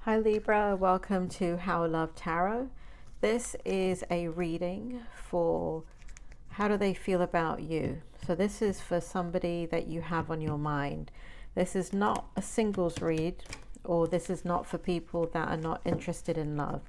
Hi Libra, welcome to How Love Tarot. This is a reading for how do they feel about you. So this is for somebody that you have on your mind. This is not a singles read, or this is not for people that are not interested in love.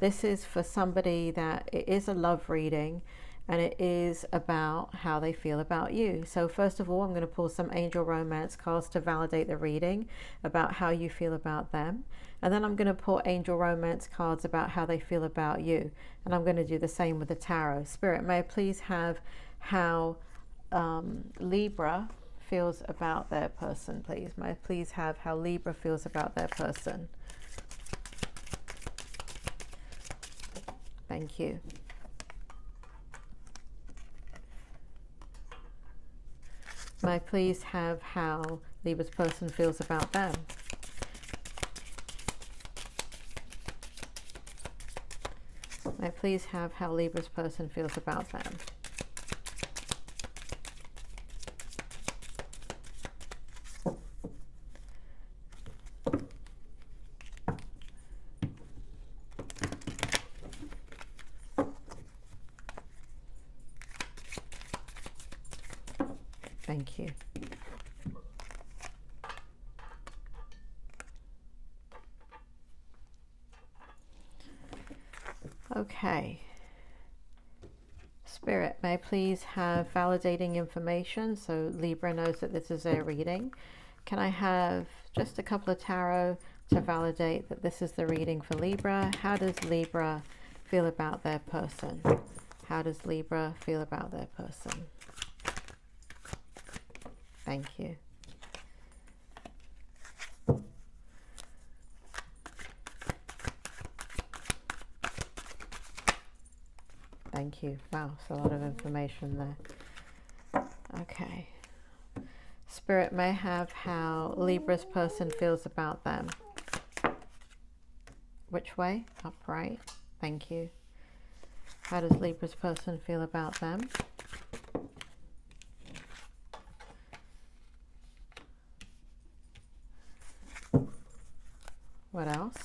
This is for somebody that it is a love reading, and it is about how they feel about you. So first of all, I'm going to pull some angel romance cards to validate the reading about how you feel about them. And then I'm going to pull angel romance cards about how they feel about you. And I'm going to do the same with the tarot. Spirit, may I please have how Libra feels about their person, please. May I please have how Libra feels about their person. Thank you. May I please have how Libra's person feels about them? May I please have how Libra's person feels about them? Thank you. Okay. Spirit, may I please have validating information so Libra knows that this is their reading? Can I have just a couple of tarot to validate that this is the reading for Libra? How does Libra feel about their person? How does Libra feel about their person? Thank you. Thank you. Wow, it's a lot of information there. Okay. Spirit, may I have how Libra's person feels about them? Which way? Upright. Thank you. How does Libra's person feel about them? What else?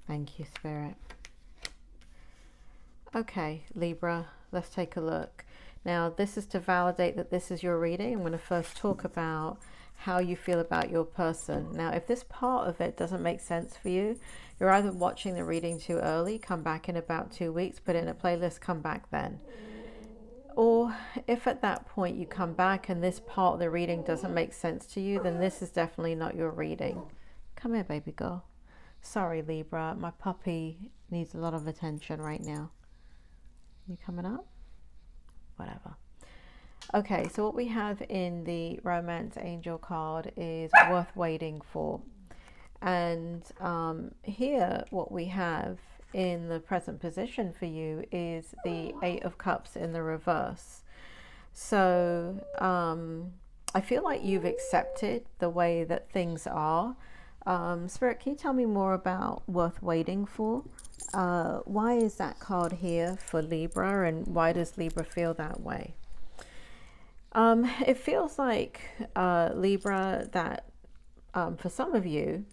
Thank you, Spirit. Okay, Libra, let's take a look. Now, this is to validate that this is your reading. I'm going to first talk about how you feel about your person. Now, if this part of it doesn't make sense for you, you're either watching the reading too early, come back in about 2 weeks, put it in a playlist, come back then. Or if at that point you come back and this part of the reading doesn't make sense to you, then this is definitely not your reading. Come here, baby girl. Sorry, Libra, my puppy needs a lot of attention right now. You coming up? Whatever. Okay, so what we have in the Romance Angel card is worth waiting for. And here what we have in the present position for you is the Eight of Cups in the reverse. So I feel like you've accepted the way that things are. Spirit, can you tell me more about worth waiting for? Why is that card here for Libra, and why does Libra feel that way? It feels like Libra that for some of you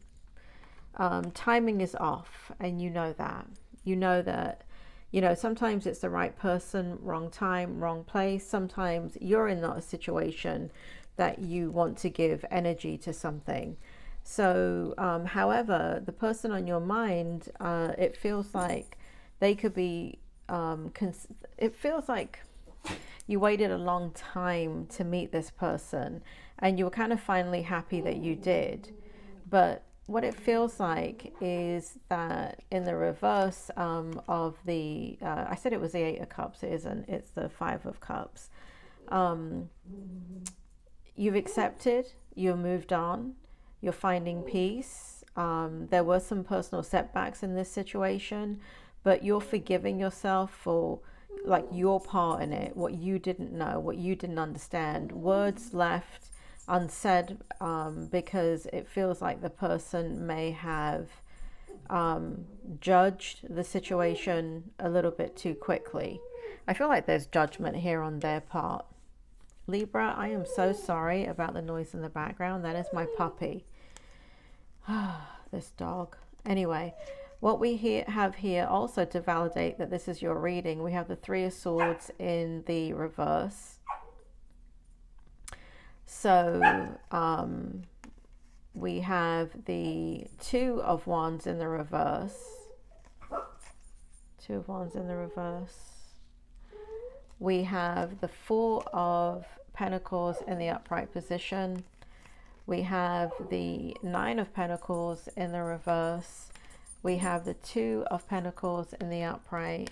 timing is off, and you know that. You know that, you know, sometimes it's the right person, wrong time, wrong place. Sometimes you're in not a situation that you want to give energy to something. So however, the person on your mind, it feels like they could be it feels like you waited a long time to meet this person, and you were kind of finally happy that you did. But what it feels like is that in the reverse of the I said it was the Eight of Cups, it isn't, it's the Five of Cups. You've accepted, you've moved on, you're finding peace. There were some personal setbacks in this situation, but you're forgiving yourself for like your part in it, what you didn't know, what you didn't understand, words left unsaid, because it feels like the person may have judged the situation a little bit too quickly. I feel like there's judgment here on their part. Libra, I am so sorry about the noise in the background. That is my puppy. This dog. Anyway, what we have here also to validate that this is your reading, we have the Three of Swords in the reverse. So we have the Two of Wands in the reverse. Two of Wands in the reverse. We have the Four of Pentacles in the upright position. We have the Nine of Pentacles in the reverse. We have the Two of Pentacles in the upright.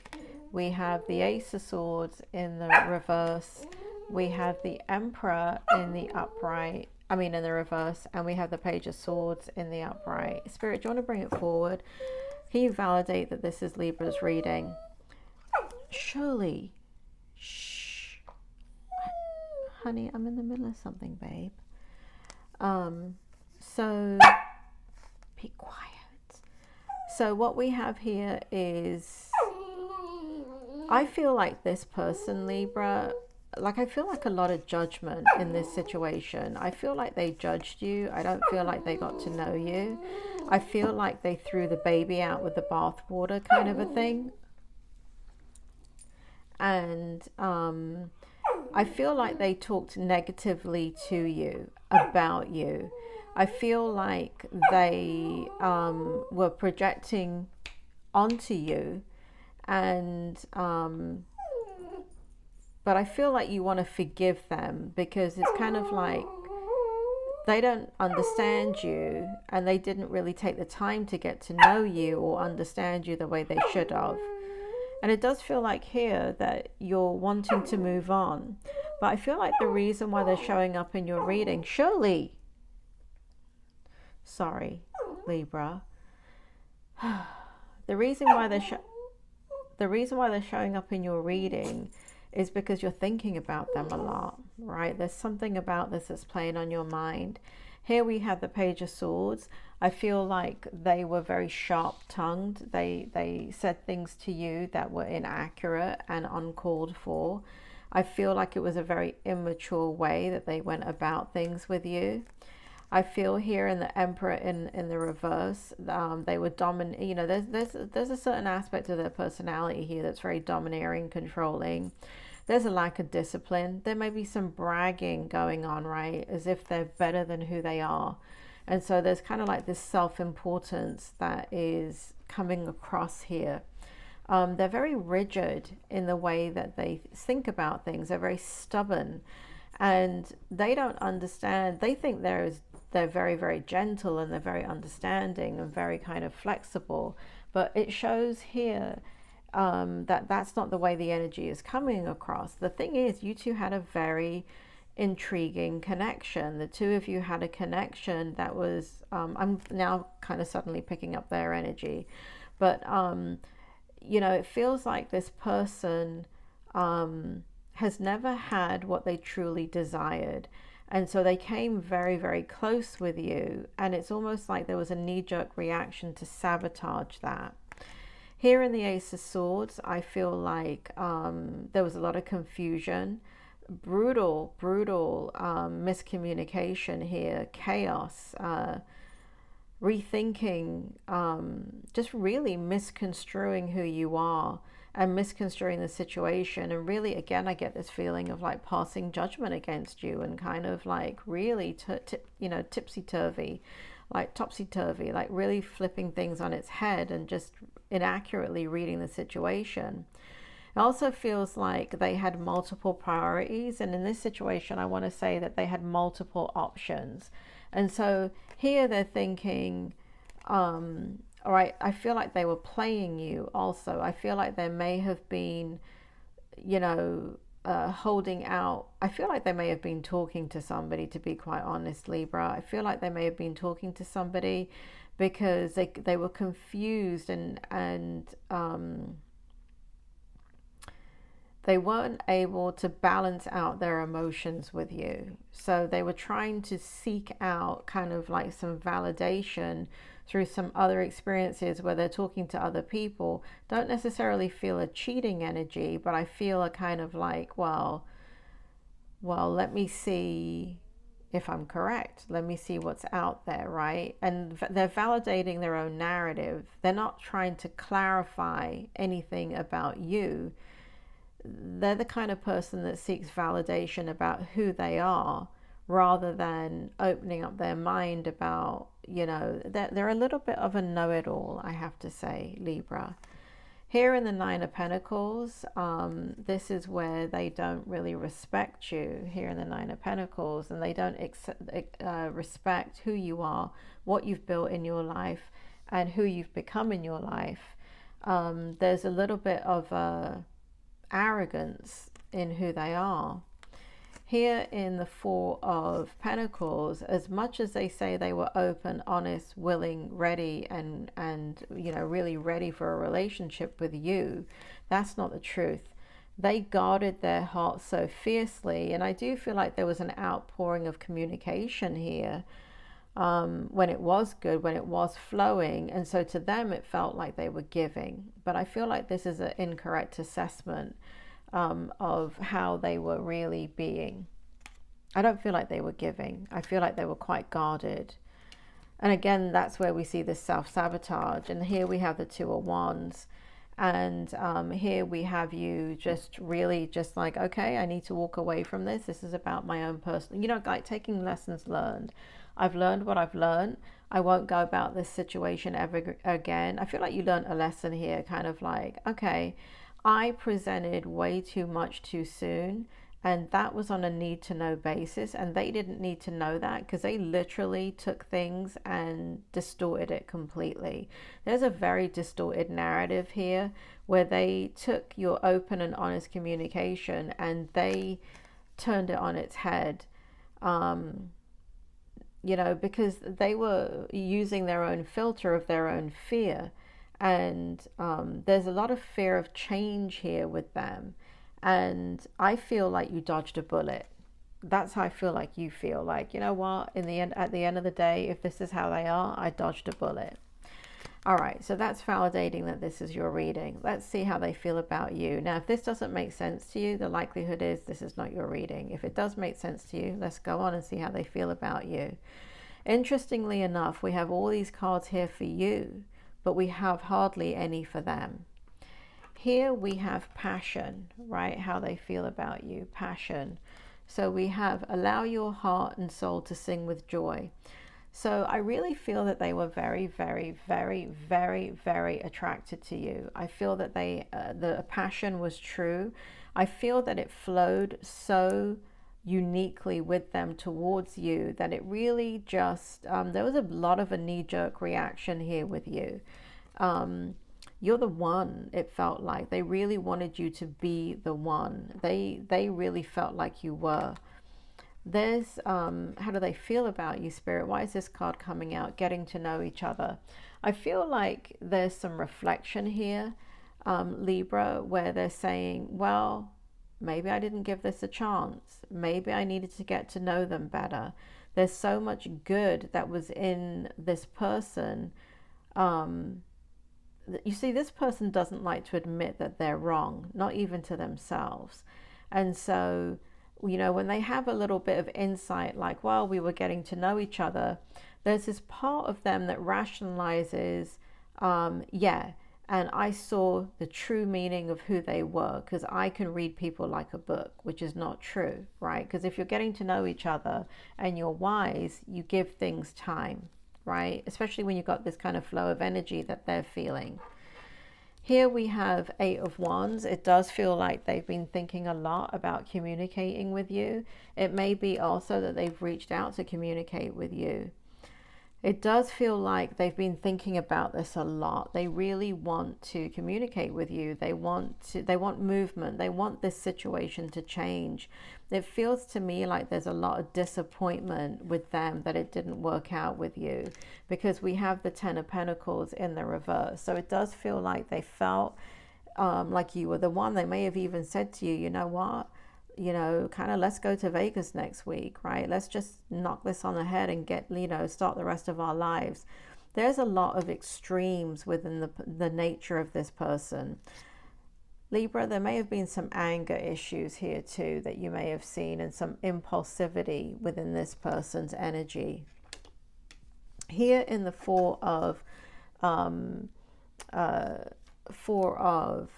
We have the Ace of Swords in the reverse. We have the Emperor in the upright, in the reverse. And we have the Page of Swords in the upright. Spirit, do you want to bring it forward? Can you validate that this is Libra's reading? Surely. Shh. Honey, I'm in the middle of something, babe. So be quiet. So what we have here is, I feel like this person, Libra, I feel like a lot of judgment in this situation. I feel like they judged you. I don't feel like they got to know you. I feel like they threw the baby out with the bathwater, kind of a thing. And I feel like they talked negatively to you, about you. I feel like they were projecting onto you, and but I feel like you want to forgive them, because it's kind of like they don't understand you, and they didn't really take the time to get to know you or understand you the way they should have. And it does feel like here that you're wanting to move on. But I feel like the reason why they're showing up in your reading, surely, sorry, Libra, the reason why they're showing up in your reading is because you're thinking about them a lot, right? There's something about this that's playing on your mind. Here we have the Page of Swords. I feel like they were very sharp-tongued. They said things to you that were inaccurate and uncalled for. I feel like it was a very immature way that they went about things with you. I feel here in the Emperor in the reverse, they were dominant. You know, there's a certain aspect of their personality here that's very domineering, controlling. There's a lack of discipline. There may be some bragging going on, right? As if they're better than who they are. And so there's kind of like this self-importance that is coming across here. They're very rigid in the way that they think about things. They're very stubborn, and they don't understand. They think they're very, very gentle, and they're very understanding and very kind of flexible. But it shows here that's not the way the energy is coming across. The thing is, you two had a very intriguing connection. The two of you had a connection that was, I'm now kind of suddenly picking up their energy, but you know, it feels like this person has never had what they truly desired. And so they came very, very close with you. And it's almost like there was a knee-jerk reaction to sabotage that. Here in the Ace of Swords, I feel like there was a lot of confusion, brutal miscommunication here, chaos, rethinking, just really misconstruing who you are and misconstruing the situation. And really, again, I get this feeling of like passing judgment against you and kind of like really, tipsy-turvy, like topsy-turvy, like really flipping things on its head and just inaccurately reading the situation. It also feels like they had multiple priorities. And in this situation, I want to say that they had multiple options. And so here they're thinking, all right, I feel like they were playing you also. I feel like there may have been, holding out. I feel like they may have been talking to somebody, to be quite honest, Libra. I feel like they may have been talking to somebody because they were confused and they weren't able to balance out their emotions with you. So they were trying to seek out kind of like some validation through some other experiences where they're talking to other people. Don't necessarily feel a cheating energy, but I feel a kind of like, well, well, let me see if I'm correct. Let me see what's out there, right? And they're validating their own narrative. They're not trying to clarify anything about you. They're the kind of person that seeks validation about who they are rather than opening up their mind about, they're a little bit of a know-it-all, I have to say, Libra. Here in the Nine of Pentacles, this is where they don't really respect you, here in the Nine of Pentacles, and they don't respect who you are, what you've built in your life, and who you've become in your life. There's a little bit of arrogance in who they are. Here in the Four of Pentacles, as much as they say they were open, honest, willing, ready, and really ready for a relationship with you, that's not the truth. They guarded their hearts so fiercely, and I do feel like there was an outpouring of communication here when it was good, when it was flowing, and so to them it felt like they were giving. But I feel like this is an incorrect assessment of how they were really being. I don't feel like they were giving. I feel like they were quite guarded. And again, that's where we see this self-sabotage. And here we have the Two of Wands. And here we have you just like, okay, I need to walk away from this. This is about my own personal, like taking lessons learned. I've learned what I've learned. I won't go about this situation ever again. I feel like you learned a lesson here, kind of like, okay, I presented way too much too soon, and that was on a need to know basis, and they didn't need to know that because they literally took things and distorted it completely. There's a very distorted narrative here where they took your open and honest communication and they turned it on its head, because they were using their own filter of their own fear. And there's a lot of fear of change here with them. And I feel like you dodged a bullet. That's how I feel like you feel. Like, you know what? At the end of the day, if this is how they are, I dodged a bullet. All right, so that's validating that this is your reading. Let's see how they feel about you. Now, if this doesn't make sense to you, the likelihood is this is not your reading. If it does make sense to you, let's go on and see how they feel about you. Interestingly enough, we have all these cards here for you, but we have hardly any for them. Here we have passion, right? How they feel about you, passion. So we have allow your heart and soul to sing with joy. So I really feel that they were very, very, very, very, very attracted to you. I feel that the passion was true. I feel that it flowed so uniquely with them towards you that it really just there was a lot of a knee-jerk reaction here with you. You're the one. It felt like they really wanted you to be the one. They really felt like you were. There's how do they feel about you, Spirit? Why is this card coming out? Getting to know each other. I feel like there's some reflection here, Libra, where they're saying, well, maybe I didn't give this a chance. Maybe I needed to get to know them better. There's so much good that was in this person. You see, this person doesn't like to admit that they're wrong, not even to themselves. And so, when they have a little bit of insight, like, well, we were getting to know each other, there's this part of them that rationalizes, and I saw the true meaning of who they were, because I can read people like a book, which is not true, right? Because if you're getting to know each other and you're wise, you give things time, right? Especially when you've got this kind of flow of energy that they're feeling. Here we have Eight of Wands. It does feel like they've been thinking a lot about communicating with you. It may be also that they've reached out to communicate with you. It does feel like they've been thinking about this a lot. They really want to communicate with you. They want movement. They want this situation to change. It feels to me like there's a lot of disappointment with them that it didn't work out with you, because we have the Ten of Pentacles in the reverse. So it does feel like they felt like you were the one. They may have even said to you, you know what? Kind of let's go to Vegas next week, right? Let's just knock this on the head and get, start the rest of our lives. There's a lot of extremes within the nature of this person. Libra, there may have been some anger issues here too that you may have seen, and some impulsivity within this person's energy. Here in the um, Four of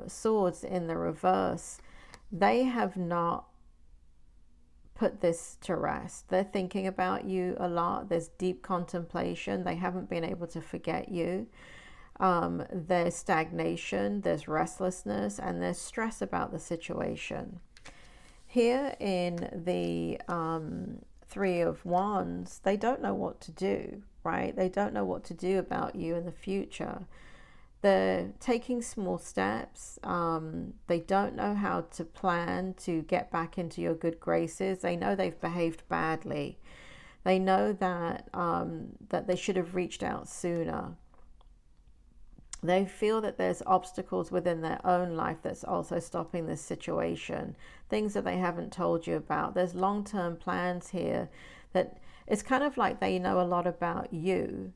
Swords in the reverse, they have not put this to rest. They're thinking about you a lot. There's deep contemplation. They haven't been able to forget you. There's stagnation, there's restlessness, and there's stress about the situation. Here in the Three of Wands, they don't know what to do, right? They don't know what to do about you in the future. They're taking small steps. They don't know how to plan to get back into your good graces. They know they've behaved badly. They know that that they should have reached out sooner. They feel that there's obstacles within their own life that's also stopping this situation, things that they haven't told you about. There's long-term plans here that it's kind of like they know a lot about you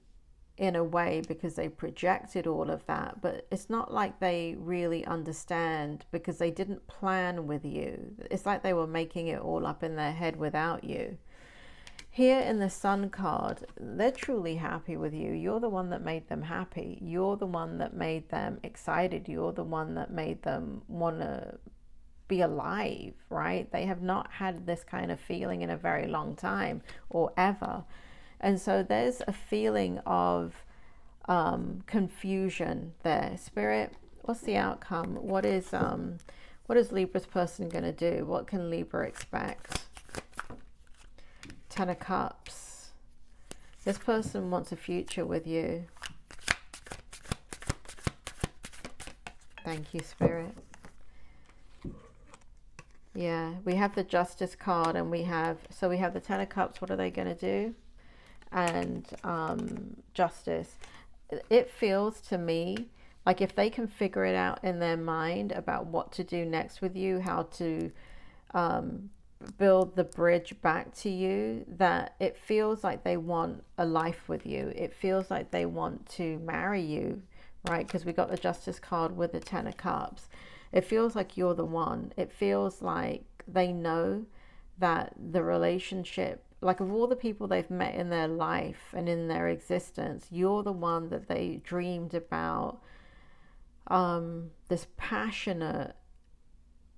in a way because they projected all of that, but it's not like they really understand because they didn't plan with you. It's like they were making it all up in their head without you. Here in the Sun card, they're truly happy with you. You're the one that made them happy. You're the one that made them excited. You're the one that made them want to be alive, right? They have not had this kind of feeling in a very long time or ever. And so there's a feeling of confusion there. Spirit, what's the outcome? What is Libra's person going to do? What can Libra expect? Ten of Cups. This person wants a future with you. Thank you, Spirit. Yeah, we have the Justice card, and we have the Ten of Cups. What are they going to do? And Justice. It feels to me like if they can figure it out in their mind about what to do next with you, how to build the bridge back to you, that it feels like they want a life with you. It feels like they want to marry you, right? Because we got the Justice card with the Ten of Cups. It feels like you're the one. It feels like they know that the relationship, like of all the people they've met in their life and in their existence, you're the one that they dreamed about. This passionate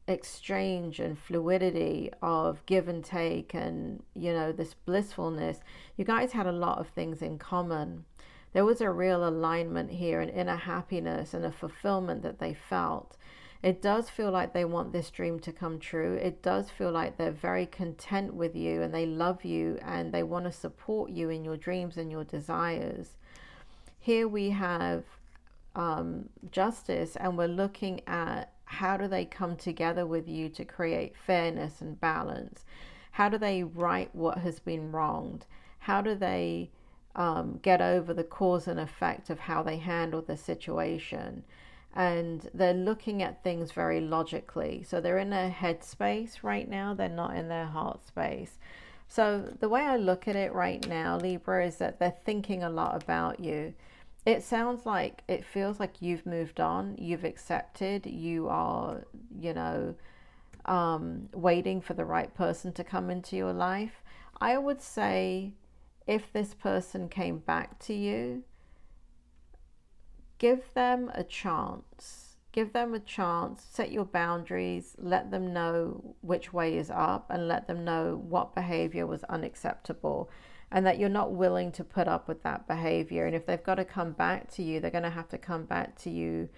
exchange and fluidity of give and take, and this blissfulness. You guys had a lot of things in common. There was a real alignment here, an inner happiness and a fulfillment that they felt. It does feel like they want this dream to come true. It does feel like they're very content with you and they love you and they want to support you in your dreams and your desires. Here we have Justice, and we're looking at how do they come together with you to create fairness and balance? How do they right what has been wronged? How do they get over the cause and effect of how they handle the situation? And they're looking at things very logically. So they're in their head space right now. They're not in their heart space. So the way I look at it right now, Libra, is that they're thinking a lot about you. It sounds like, it feels like you've moved on, you've accepted, you are, waiting for the right person to come into your life. I would say if this person came back to you, give them a chance. Give them a chance, set your boundaries, let them know which way is up, and let them know what behavior was unacceptable, and that you're not willing to put up with that behavior. And if they've got to come back to you, they're going to have to come back to you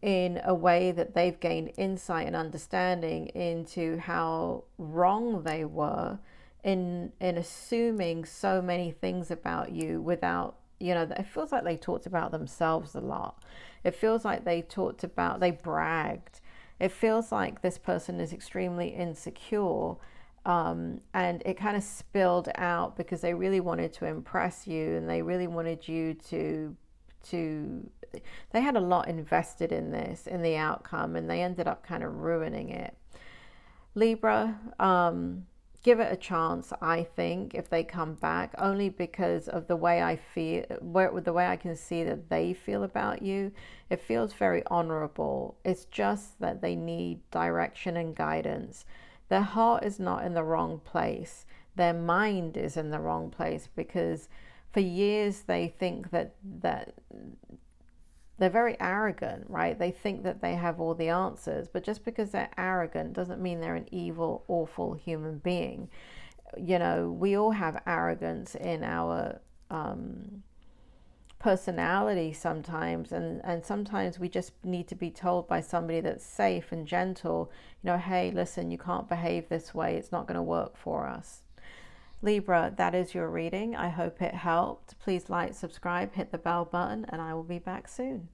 in a way that they've gained insight and understanding into how wrong they were in assuming so many things about you without, it feels like they talked about themselves a lot. It feels like they bragged. It feels like this person is extremely insecure. And it kind of spilled out because they really wanted to impress you, and they really wanted you to they had a lot invested in this, in the outcome, and they ended up kind of ruining it. Libra, give it a chance, I think, if they come back, only because of the way I feel, the way I can see that they feel about you. It feels very honorable. It's just that they need direction and guidance. Their heart is not in the wrong place. Their mind is in the wrong place, because for years they think that they're very arrogant, right? They think that they have all the answers, but just because they're arrogant doesn't mean they're an evil, awful human being. You know, we all have arrogance in our personality sometimes, and sometimes we just need to be told by somebody that's safe and gentle, you know, hey, listen, you can't behave this way. It's not going to work for us. Libra, that is your reading. I hope it helped. Please like, subscribe, hit the bell button, and I will be back soon.